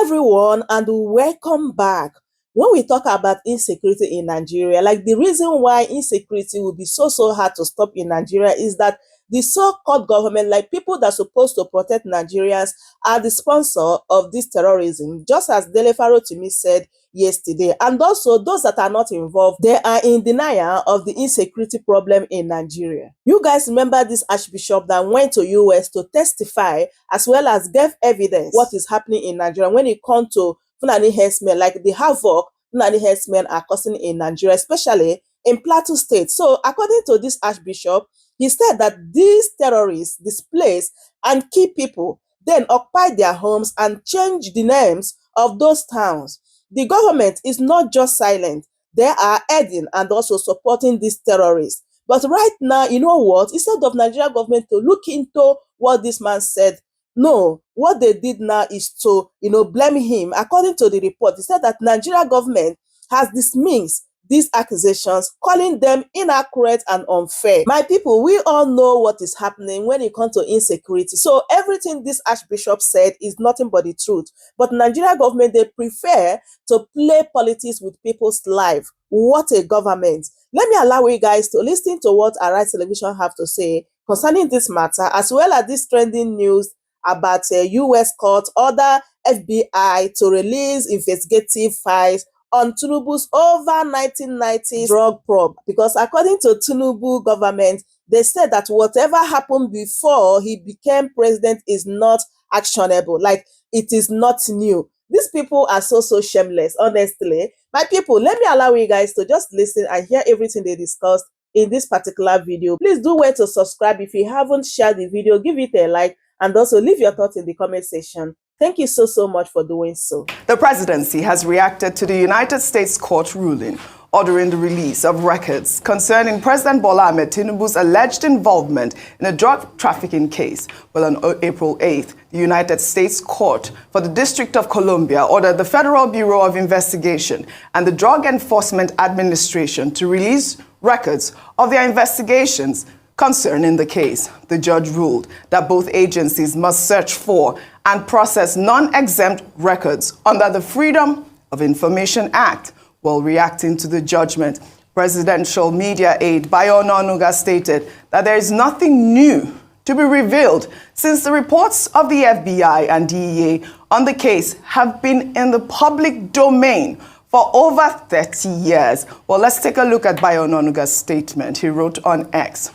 everyone, and welcome back. When we talk about insecurity in Nigeria, like the reason why insecurity will be so hard to stop in Nigeria is that the so-called government, like people that are supposed to protect Nigerians, are the sponsor of this terrorism, just as Dele Farotimi said yesterday. And also those that are not involved, they are in denial of the insecurity problem in Nigeria. You guys remember this Archbishop that went to US to testify as well as give evidence what is happening in Nigeria when it comes to Fulani herdsmen, like the havoc Fulani herdsmen are causing in Nigeria, especially in Plateau State. So according to this Archbishop, he said that these terrorists displace and kill people, then occupy their homes and change the names of those towns. The government is not just silent. They are aiding and also supporting these terrorists. But right now, you know what? Instead of Nigeria government to look into what this man said, no, what they did now is to, blame him. According to the report, he said that Nigeria government has dismissed these accusations, calling them inaccurate and unfair. My people, we all know what is happening when it comes to insecurity. So everything this Archbishop said is nothing but the truth. But Nigeria government, they prefer to play politics with people's life. What a government. Let me allow you guys to listen to what Arise Television have to say concerning this matter, as well as this trending news about a US court order FBI to release investigative files on TINUBU'S over 1990s drug probe. Because according to TINUBU government, they said that whatever happened before he became president is not actionable, like it is not new. These people are so shameless, honestly. My people, let me allow you guys to just listen and hear everything they discussed in this particular video. Please do wait to subscribe. If you haven't shared the video, give it a like and also leave your thoughts in the comment section. Thank you so much for doing so. The presidency has reacted to the United States court ruling ordering the release of records concerning President Bola Ahmed Tinubu's alleged involvement in a drug trafficking case. Well, on April 8th, the United States Court for the District of Columbia ordered the Federal Bureau of Investigation and the Drug Enforcement Administration to release records of their investigations concerning the case. The judge ruled that both agencies must search for and process non-exempt records under the Freedom of Information Act. While reacting to the judgment, presidential media aide Bayo Onanuga stated that there is nothing new to be revealed since the reports of the FBI and DEA on the case have been in the public domain for over 30 years. Well, let's take a look at Bayo Onanuga's statement. He wrote on X.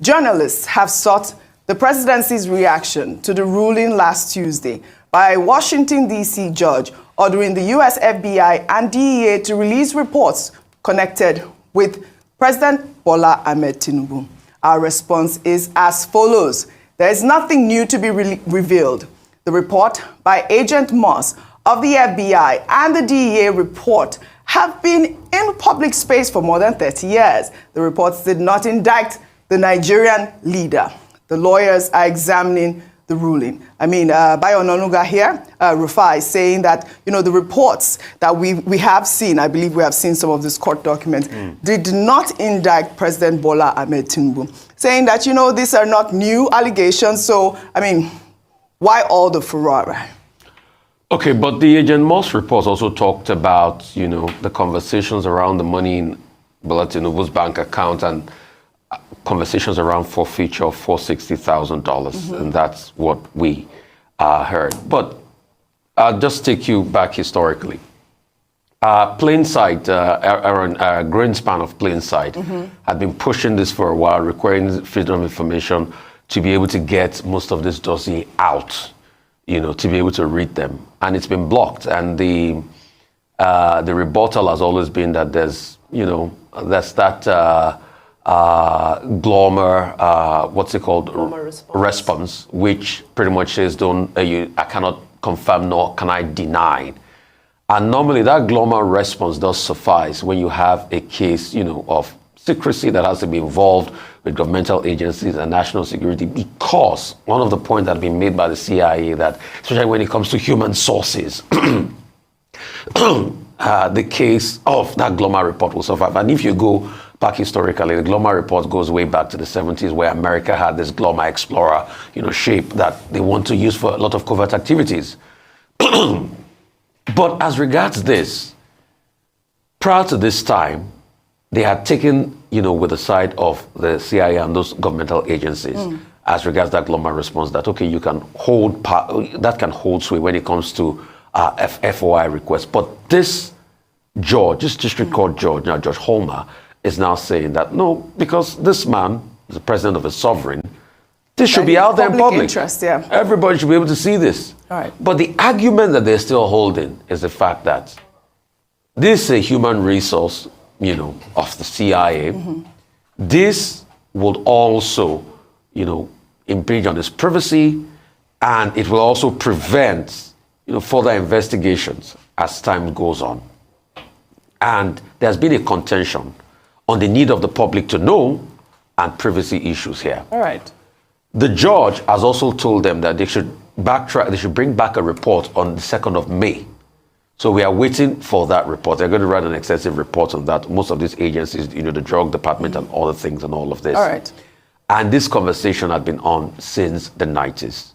Journalists have sought the presidency's reaction to the ruling last Tuesday by a Washington, D.C. judge ordering the U.S. FBI and DEA to release reports connected with President Bola Ahmed Tinubu. Our response is as follows. There is nothing new to be revealed. The report by Agent Moss of the FBI and the DEA report have been in public space for more than 30 years. The reports did not indict the Nigerian leader. The lawyers are examining the ruling. I mean, Bayo Onanuga here, Rufai, is saying that, the reports that we have seen, I believe we have seen some of these court documents, did not indict President Bola Ahmed Tinubu, saying that, these are not new allegations. So, I mean, why all the furore? Okay, but the Agent Moss report also talked about, the conversations around the money in Bola Tinubu's bank account and conversations around forfeiture of $460,000, and that's what we heard. But I'll just take you back historically. Plainsight, around a Greenspan of Plainsight, had been pushing this for a while, requiring freedom of information to be able to get most of this dossier out, to be able to read them, and it's been blocked. And the rebuttal has always been that there's that. Response, which pretty much says, I cannot confirm nor can I deny. And normally that glomar response does suffice when you have a case, of secrecy that has to be involved with governmental agencies and national security, because one of the points that have been made by the CIA that, especially when it comes to human sources, the case of that glomar report will survive. And if you go back historically, the glomar report goes way back to the 70s, where America had this glomar explorer, shape that they want to use for a lot of covert activities. But as regards this, prior to this time, they had taken, with the side of the CIA and those governmental agencies, as regards that global response, that, okay, you can that can hold sway when it comes to FOI requests. But this district court judge, now Judge Holmer, is now saying that, no, because this man is the president of a sovereign, this should be out there in public. Interest, yeah. Everybody should be able to see this. All right. But the argument that they're still holding is the fact that this is a human resource, of the CIA. This would also, impinge on his privacy, and it will also prevent, further investigations as time goes on. And there's been a contention on the need of the public to know and privacy issues here. All right. The judge has also told them that they should bring back a report on the 2nd of May. So we are waiting for that report. They're going to write an extensive report on that. Most of these agencies, the drug department and all the things and all of this. All right. And this conversation had been on since the 90s.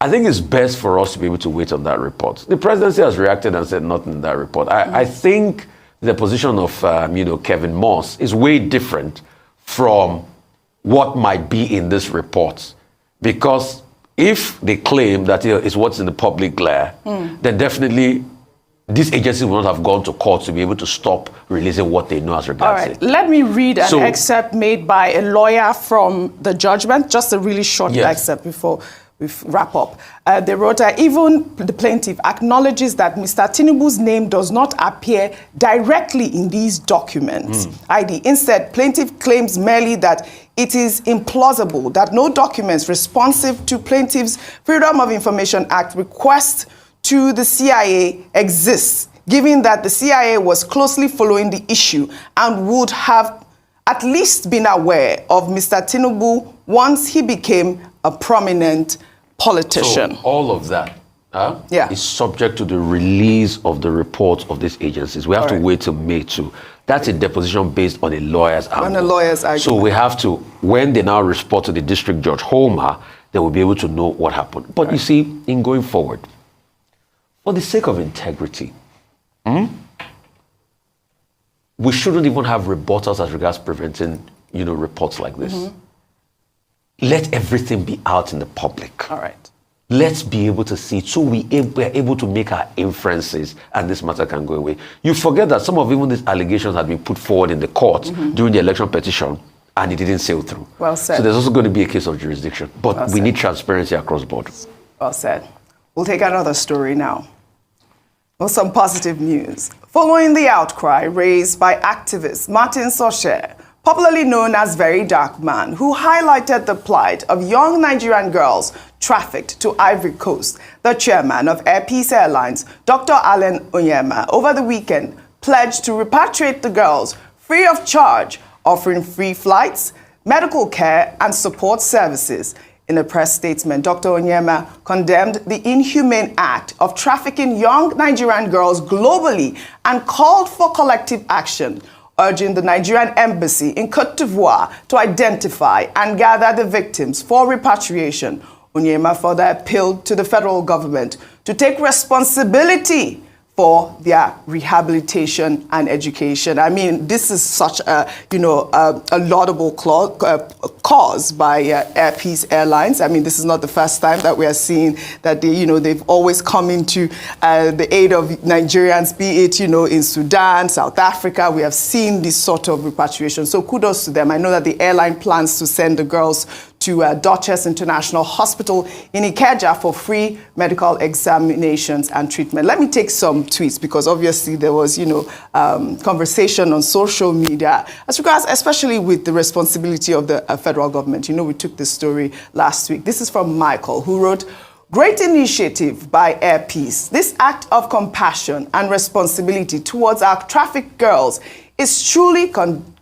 I think it's best for us to be able to wait on that report. The presidency has reacted and said nothing in that report. I think the position of, Kevin Moss is way different from what might be in this report. Because if they claim that it's what's in the public glare, then definitely these agencies will not have gone to court to be able to stop releasing what they know as regards All right. it. Let me read an excerpt made by a lawyer from the judgment, just a really short excerpt before we wrap up. They wrote, even the plaintiff acknowledges that Mr. Tinubu's name does not appear directly in these documents. Instead, plaintiff claims merely that it is implausible that no documents responsive to plaintiff's Freedom of Information Act request to the CIA exists, given that the CIA was closely following the issue and would have at least been aware of Mr. Tinubu once he became a prominent politician. So all of that is subject to the release of the reports of these agencies. We have to wait till May 2. That's a deposition based on a lawyer's argument. On a lawyer's argument. So we have to, when they now report to the district judge Holmer, they will be able to know what happened. But you see, in going forward, for the sake of integrity, we shouldn't even have rebuttals as regards preventing, reports like this. Let everything be out in the public. All right. Let's be able to see it so we're able to make our inferences and this matter can go away. You forget that some of even these allegations had been put forward in the court during the election petition and it didn't sail through. Well said. So there's also going to be a case of jurisdiction. But we need transparency across the board. Well said. We'll take another story now. Well, some positive news. Following the outcry raised by activist Martin Soshe, popularly known as Very Dark Man, who highlighted the plight of young Nigerian girls trafficked to Ivory Coast, the chairman of Air Peace Airlines, Dr. Allen Onyema, over the weekend pledged to repatriate the girls free of charge, offering free flights, medical care, and support services. In a press statement, Dr. Onyema condemned the inhumane act of trafficking young Nigerian girls globally and called for collective action, urging the Nigerian embassy in Côte d'Ivoire to identify and gather the victims for repatriation. Onyema further appealed to the federal government to take responsibility for their rehabilitation and education. I mean, this is such a laudable cause by Air Peace Airlines. I mean, this is not the first time that we are seeing that they've always come into the aid of Nigerians, be it in Sudan, South Africa. We have seen this sort of repatriation. So kudos to them. I know that the airline plans to send the girls to Duchess International Hospital in Ikeja for free medical examinations and treatment. Let me take some tweets because obviously there was, conversation on social media as regards, especially with the responsibility of the federal government. We took this story last week. This is from Michael, who wrote, "Great initiative by Air Peace. This act of compassion and responsibility towards our trafficked girls is truly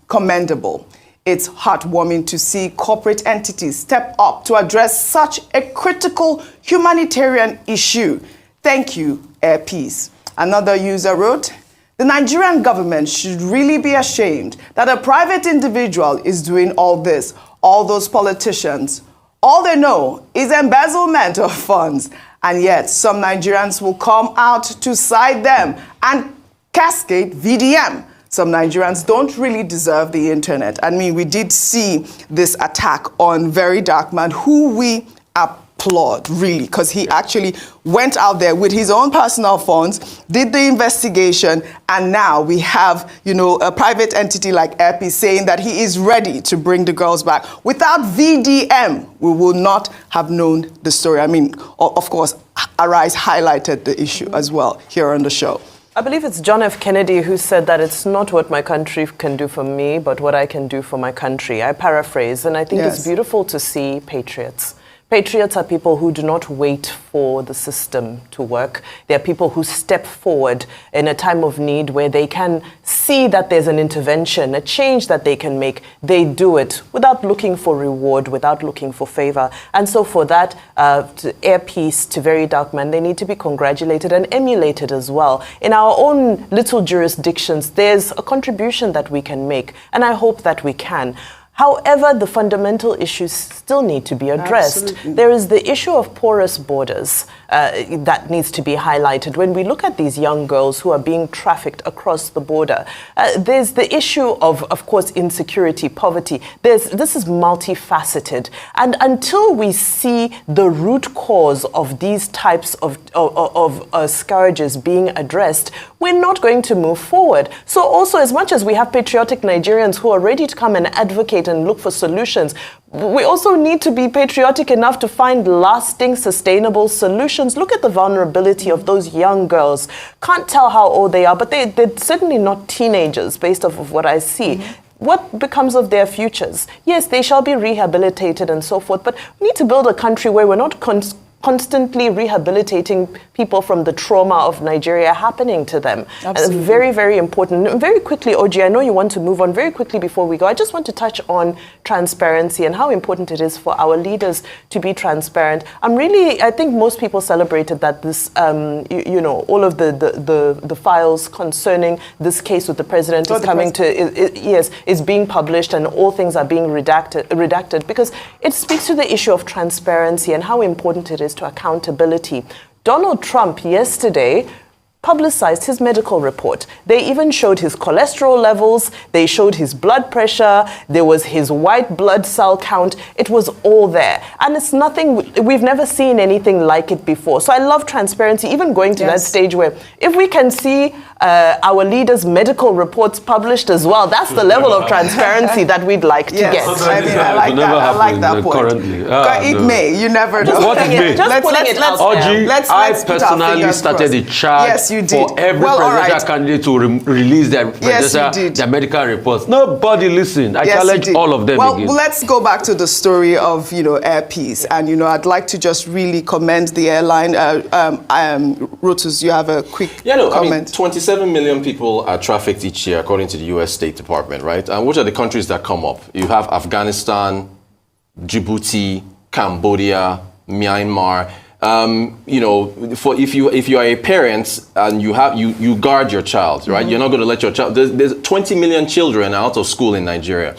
commendable. It's heartwarming to see corporate entities step up to address such a critical humanitarian issue. Thank you, Air Peace." Another user wrote, "The Nigerian government should really be ashamed that a private individual is doing all this. All those politicians, all they know is embezzlement of funds And yet, some Nigerians will come out to side them and cascade VDM. Some Nigerians don't really deserve the internet. I mean, we did see this attack on Very Dark Man, who we applaud, really, because he actually went out there with his own personal funds, did the investigation, and now we have, a private entity like Airpeace saying that he is ready to bring the girls back. Without VDM, we will not have known the story. I mean, of course, Arise highlighted the issue as well here on the show. I believe it's John F. Kennedy who said that it's not what my country can do for me, but what I can do for my country. I paraphrase, and I think it's beautiful to see patriots. Patriots are people who do not wait for the system to work. They are people who step forward in a time of need where they can see that there's an intervention, a change that they can make. They do it without looking for reward, without looking for favor. And so for that, to Airpeace, to Very Dark Man, they need to be congratulated and emulated as well. In our own little jurisdictions, there's a contribution that we can make, and I hope that we can. However, the fundamental issues still need to be addressed. Absolutely. There is the issue of porous borders that needs to be highlighted. When we look at these young girls who are being trafficked across the border, there's the issue of course, insecurity, poverty. This is multifaceted. And until we see the root cause of these types of scourges being addressed, we're not going to move forward. So also, as much as we have patriotic Nigerians who are ready to come and advocate and look for solutions, we also need to be patriotic enough to find lasting, sustainable solutions. Look at the vulnerability of those young girls. Can't tell how old they are, but they're certainly not teenagers based off of what I see. What becomes of their futures? Yes, they shall be rehabilitated and so forth, but we need to build a country where we're not constantly rehabilitating people from the trauma of Nigeria happening to them. Absolutely. Very, very important. Very quickly, Oji, I know you want to move on very quickly before we go. I just want to touch on transparency and how important it is for our leaders to be transparent. I think most people celebrated that this, all of the files concerning this case with the president is being published and all things are being redacted because it speaks to the issue of transparency and how important it is to accountability. Donald Trump yesterday publicized his medical report. They even showed his cholesterol levels, they showed his blood pressure, there was his white blood cell count. It was all there. And it's nothing, we've never seen anything like it before. So I love transparency, even going to that stage where if we can see our leaders' medical reports published as well, that's the level of transparency that we'd like to get. I like that point. Currently. It may, you never know. What it may. I personally started a charge. Yes, you did. For every presidential candidate to release their medical reports. Nobody listened. I challenge all of them again. Well, let's go back to the story of, Airpeace. And, I'd like to just really commend the airline. Rotus, you have a quick comment. I mean, 27 million people are trafficked each year, according to the U.S. State Department, right? And which are the countries that come up? You have Afghanistan, Djibouti, Cambodia, Myanmar. If you are a parent and you guard your child, right? You're not going to let your child. There's 20 million children out of school in Nigeria.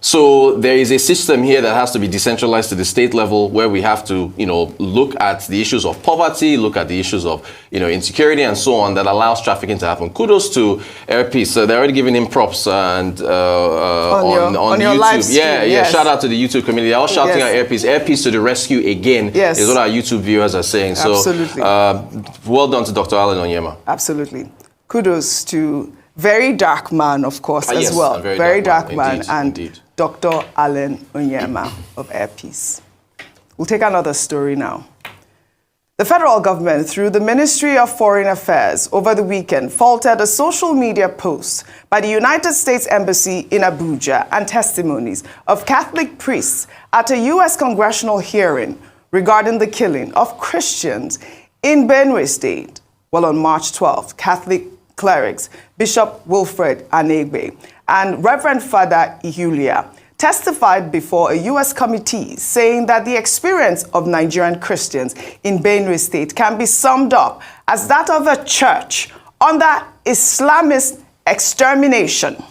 So there is a system here that has to be decentralized to the state level where we have to, look at the issues of poverty, look at the issues of, insecurity and so on that allows trafficking to happen. Kudos to Airpeace. So they're already giving him props and on your YouTube. Live stream, Yeah. Shout out to the YouTube community. They're all shouting at Airpeace. Airpeace to the rescue again is what our YouTube viewers are saying. So well done to Dr. Allen Onyema. Absolutely. Kudos to Very Dark Man, of course, as well. Very Dark Man and Dr. Allen Onyema of Airpeace. We'll take another story now. The federal government, through the Ministry of Foreign Affairs, over the weekend, faulted a social media post by the United States Embassy in Abuja and testimonies of Catholic priests at a U.S. congressional hearing regarding the killing of Christians in Benue State. Well, on March 12th, Catholic clerics, Bishop Wilfred Anegbe and Reverend Father Ihulia, testified before a U.S. committee saying that the experience of Nigerian Christians in Benue State can be summed up as that of a church under Islamist extermination.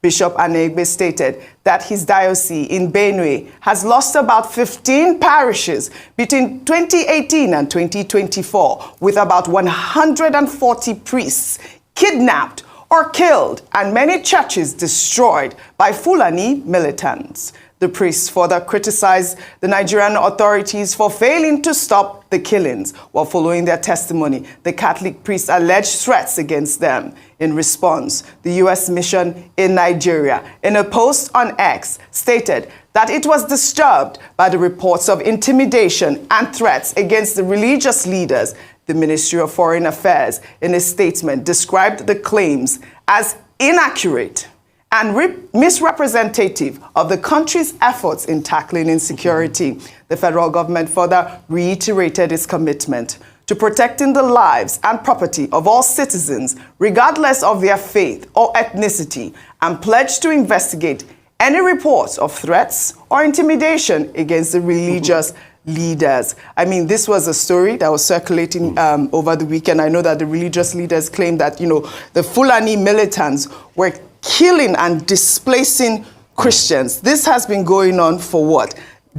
Bishop Anegbe stated that his diocese in Benue has lost about 15 parishes between 2018 and 2024, with about 140 priests kidnapped or killed and many churches destroyed by Fulani militants. The priests further criticized the Nigerian authorities for failing to stop the killings. While following their testimony, the Catholic priests alleged threats against them. In response, the U.S. mission in Nigeria, in a post on X, stated that it was disturbed by the reports of intimidation and threats against the religious leaders. The Ministry of Foreign Affairs, in a statement, described the claims as inaccurate and misrepresentative of the country's efforts in tackling insecurity. The federal government further reiterated its commitment to protecting the lives and property of all citizens, regardless of their faith or ethnicity, and pledged to investigate any reports of threats or intimidation against the religious leaders. I mean, this was a story that was circulating over the weekend. I know that the religious leaders claim that, the Fulani militants were killing and displacing Christians. This has been going on for what?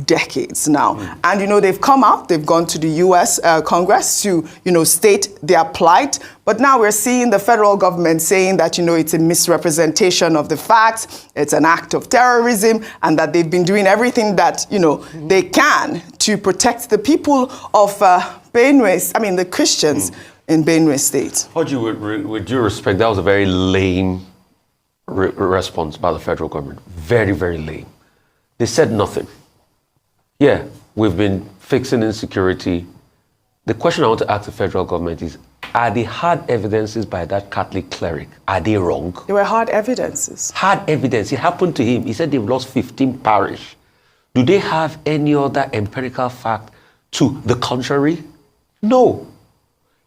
Decades now. And, they've come out, they've gone to the U.S. Congress to, state their plight. But now we're seeing the federal government saying that, it's a misrepresentation of the facts, it's an act of terrorism, and that they've been doing everything that, they can to protect the people of Benue, the Christians in Benue State. Oji, with due respect, that was a very lame response by the federal government. Very, very lame. They said nothing. Yeah, we've been fixing insecurity. The question I want to ask the federal government is, are the hard evidences by that Catholic cleric, are they wrong? They were hard evidences. Hard evidence. It happened to him. He said they've lost 15 parish. Do they have any other empirical fact to the contrary? No.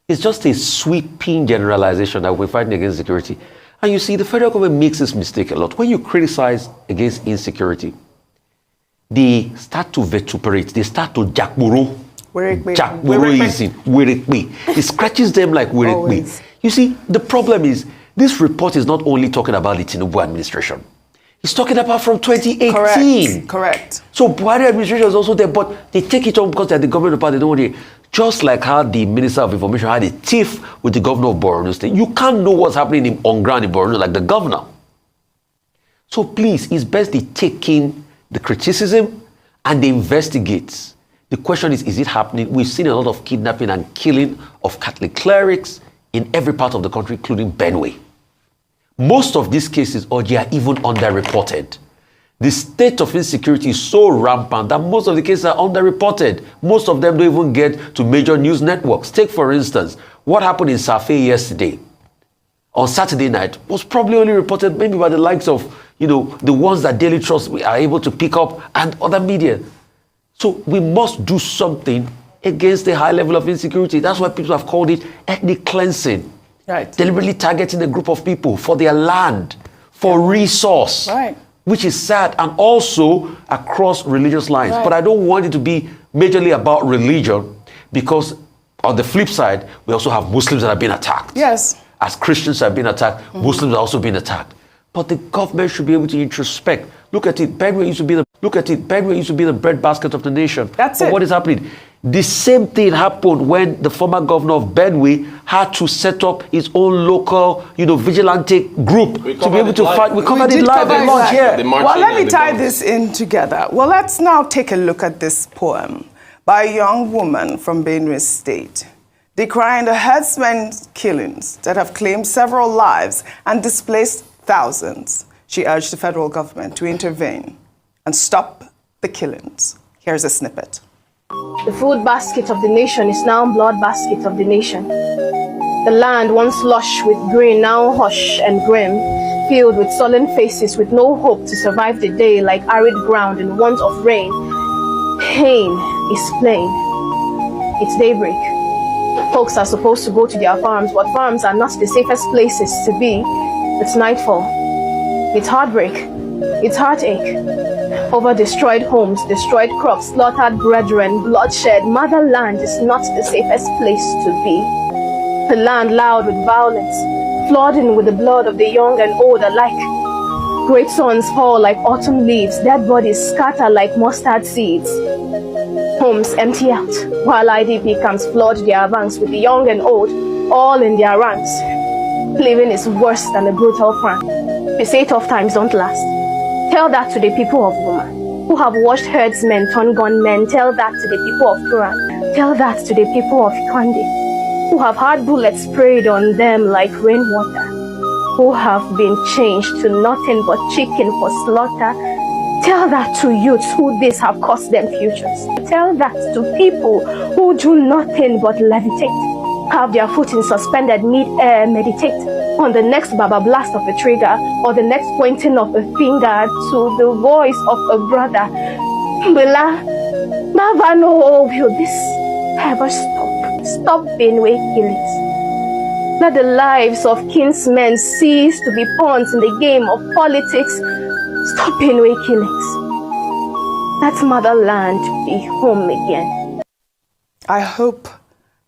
It's just a sweeping generalization that we're fighting against security. And you see, the federal government makes this mistake a lot. When you criticize against insecurity, they start to vituperate, they start to jakburo. Werekwe. It scratches them like werekwe. You see, the problem is, this report is not only talking about the Tinubu administration. It's talking about from 2018. Correct. So Buhari administration is also there, but they take it on because they're the government part, they don't want it. Just like how the Minister of Information had a tiff with the governor of Borno State. You can't know what's happening on ground in Borno like the governor. So please, it's best they take in the criticism and they investigate. The question is it happening? We've seen a lot of kidnapping and killing of Catholic clerics in every part of the country, including Benue. Most of these cases, Oji, are even underreported. The state of insecurity is so rampant that most of the cases are underreported. Most of them don't even get to major news networks. Take, for instance, what happened in Safe yesterday. On Saturday night was probably only reported maybe by the likes of, the ones that Daily Trust we are able to pick up and other media. So we must do something against the high level of insecurity. That's why people have called it ethnic cleansing. Right. Deliberately targeting a group of people for their land, for resource. Right. Which is sad, and also across religious lines. Right. But I don't want it to be majorly about religion, because on the flip side, we also have Muslims that have been attacked. Yes. As Christians have been attacked, Muslims are also being attacked. But the government should be able to introspect. Look at it, Benue used to be the breadbasket of the nation. That's but it. What is happening? The same thing happened when the former governor of Benue had to set up his own local, vigilante group to be able to fight. We covered it live at launch here. Well, let me tie this in together. Well, let's now take a look at this poem by a young woman from Benue State, decrying the herdsmen's killings that have claimed several lives and displaced thousands. She urged the federal government to intervene and stop the killings. Here's a snippet. The food basket of the nation is now blood basket of the nation. The land once lush with green, now hush and grim, filled with sullen faces with no hope to survive the day, like arid ground in want of rain. Pain is plain. It's daybreak. Folks are supposed to go to their farms, but farms are not the safest places to be. It's nightfall. It's heartbreak. It's heartache. Over destroyed homes, destroyed crops, slaughtered brethren, bloodshed. Motherland is not the safest place to be. The land loud with violence, flooding with the blood of the young and old alike. Great sons fall like autumn leaves, dead bodies scatter like mustard seeds. Homes empty out, while IDP camps flood their ranks with the young and old, all in their ranks. Living is worse than a brutal crime. They say tough times don't last. Tell that to the people of Goma, who have watched herdsmen turn gunmen. Tell that to the people of Turan. Tell that to the people of Kwande, who have had bullets sprayed on them like rainwater, who have been changed to nothing but chicken for slaughter. Tell that to youths who this have cost them futures. Tell that to people who do nothing but levitate, have their foot in suspended mid-air, meditate on the next baba blast of a trigger or the next pointing of a finger to the voice of a brother. Bella, never know will this ever stop. Stop Benue killings. Let the lives of kinsmen cease to be pawns in the game of politics. Stop Benue killings. Let motherland be home again. I hope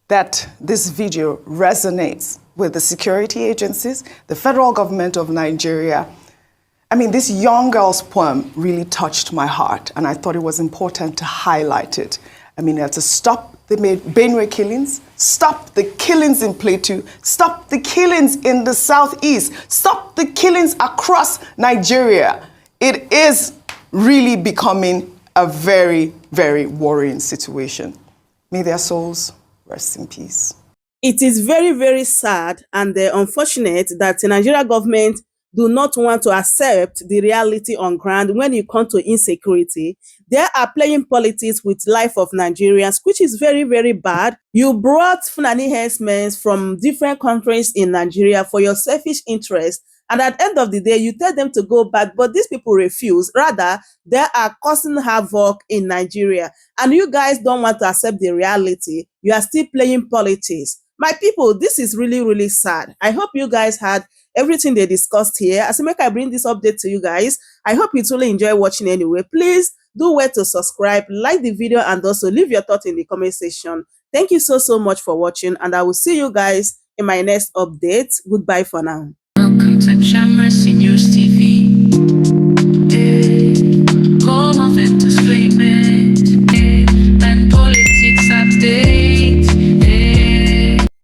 that this video resonates with the security agencies, the federal government of Nigeria. I mean, this young girl's poem really touched my heart, and I thought it was important to highlight it. I mean, to stop the Benue killings, stop the killings in Plateau, stop the killings in the southeast, stop the killings across Nigeria. It is really becoming a very, very worrying situation. May their souls rest in peace. It is very, very sad and unfortunate that the Nigeria government do not want to accept the reality on ground when it comes to insecurity. They are playing politics with life of Nigerians, which is very, very bad. You brought Fulani herdsmen from different countries in Nigeria for your selfish interest. And at the end of the day, you tell them to go back, but these people refuse. Rather, they are causing havoc in Nigeria. And you guys don't want to accept the reality. You are still playing politics. My people, this is really, really sad. I hope you guys had everything they discussed here. As I bring this update to you guys, I hope you truly enjoy watching anyway. Please do wait to subscribe, like the video, and also leave your thoughts in the comment section. Thank you so much for watching, and I will see you guys in my next update. Goodbye for now. Welcome to Chammer's News.